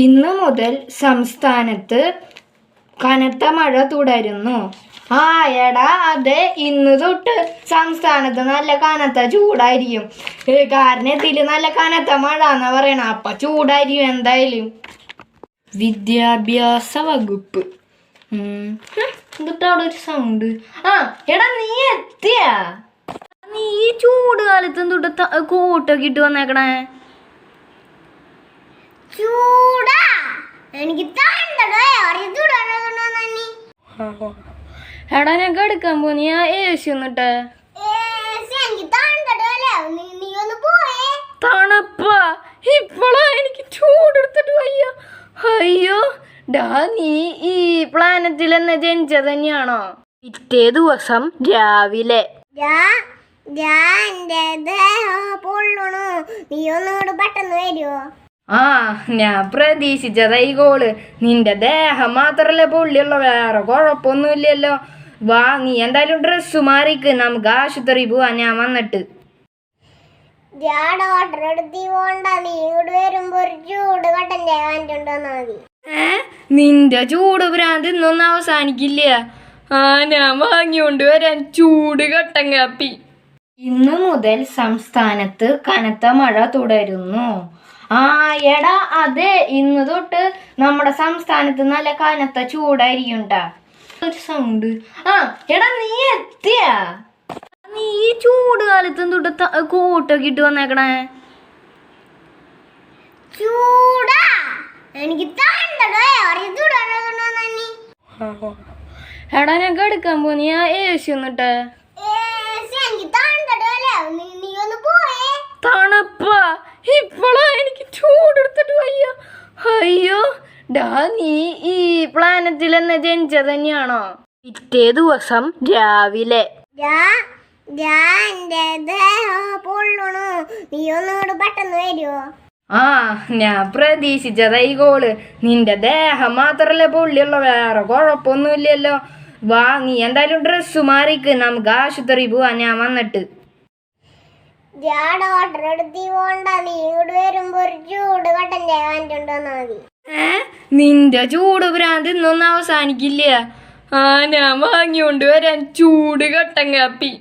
ഇന്നു മുതൽ സംസ്ഥാനത്ത് കനത്ത മഴ തുടരുന്നു. എടാ അതെ, ഇന്ന് തൊട്ട് സംസ്ഥാനത്ത് നല്ല കനത്ത ചൂടായിരിക്കും. കാരണം ഇതിൽ നല്ല കനത്ത മഴ എന്നാ പറയണ. അപ്പൊ ചൂടായിരിക്കും എന്തായാലും. വിദ്യാഭ്യാസ വകുപ്പ്. എന്നിട്ട് അവിടെ ഒരു സൗണ്ട്. എടാ നീ എത്തിയാ? നീ ഈ ചൂട് കാലത്ത് എന്തുട്ട് കോട്ടൊക്കെ ഇട്ട് വന്നേക്കണേ? ചൂടാ എനിക്ക് എടാ ഞാൻ കിടക്കാൻ പോന്നി ഏസി ഒന്നിട്ടെ. തണുപ്പാ ഇപ്പളാ എനിക്ക് ചൂടെടുത്തിട്ട് വയ്യ. അയ്യോ ഡാ, നീ ഈ പ്ലാനറ്റിൽ എന്ന് ജനിച്ചത് തന്നെയാണോ? പിറ്റേ ദിവസം രാവിലെ പെട്ടെന്ന് വരുമോ? ഞാൻ പ്രതീക്ഷിച്ചതാ ഈ കോള്. നിന്റെ ദേഹം മാത്രല്ലേ പൊള്ളിയുള്ള, വേറെ കുഴപ്പമൊന്നുമില്ലല്ലോ. വാ, നീ എന്തായാലും ഡ്രസ്സ് മാറിക്ക്, നമുക്ക് ആശുപത്രി പോവാ. ഞാൻ വന്നിട്ട് നിന്റെ ചൂട് ഭ്രാന്ത് ഇന്നൊന്നും അവസാനിക്കില്ല. ഞാൻ വാങ്ങിയോണ്ട് വരാൻ ചൂട് കട്ടൻ കാപ്പി. ഇന്നു മുതൽ സംസ്ഥാനത്ത് കനത്ത മഴ തുടരുന്നു. എടാ അതെ, ഇന്ന് തൊട്ട് നമ്മുടെ സംസ്ഥാനത്ത് നല്ല കനത്ത ചൂടായിരിക്കും ട്ടാ. ഒരു സൗണ്ട്. എടാ നീ എത്തിയാ? നീ ഈ ചൂട് കാലത്ത് എന്തുട്ട് കോട്ടൊക്കെ ഇട്ട് വന്നേക്കണേ? ചൂടാ എനിക്ക് എടാ ഞാൻ കിടക്കാൻ പോന്നി ഏസി ഒന്നിട്ടെ. തണുപ്പാ ഇപ്പളാ എനിക്ക് ചൂടെടുത്തിട്ട് വയ്യ. അയ്യോ ഡാ, നീ ഈ പ്ലാനറ്റിൽ എന്ന് ജനിച്ചത് തന്നെയാണോ? പിറ്റേ ദിവസം രാവിലെ പെട്ടെന്ന് വരുമോ? ഞാൻ പ്രതീക്ഷിച്ചതാ ഈ കോള്. നിന്റെ ദേഹം മാത്രല്ലേ പൊള്ളിയുള്ള, വേറെ കുഴപ്പമൊന്നുമില്ലല്ലോ. വാ, നീ എന്തായാലും ഡ്രസ്സ് മാറിക്ക്, നമുക്ക് ആശുപത്രി പോവാ. ഞാൻ വന്നിട്ട് നിന്റെ ചൂട് ഭ്രാന്ത് ഇന്നൊന്നും അവസാനിക്കില്ല. ഞാൻ വാങ്ങിയോണ്ട് വരാൻ ചൂട് കട്ടൻ കാപ്പി.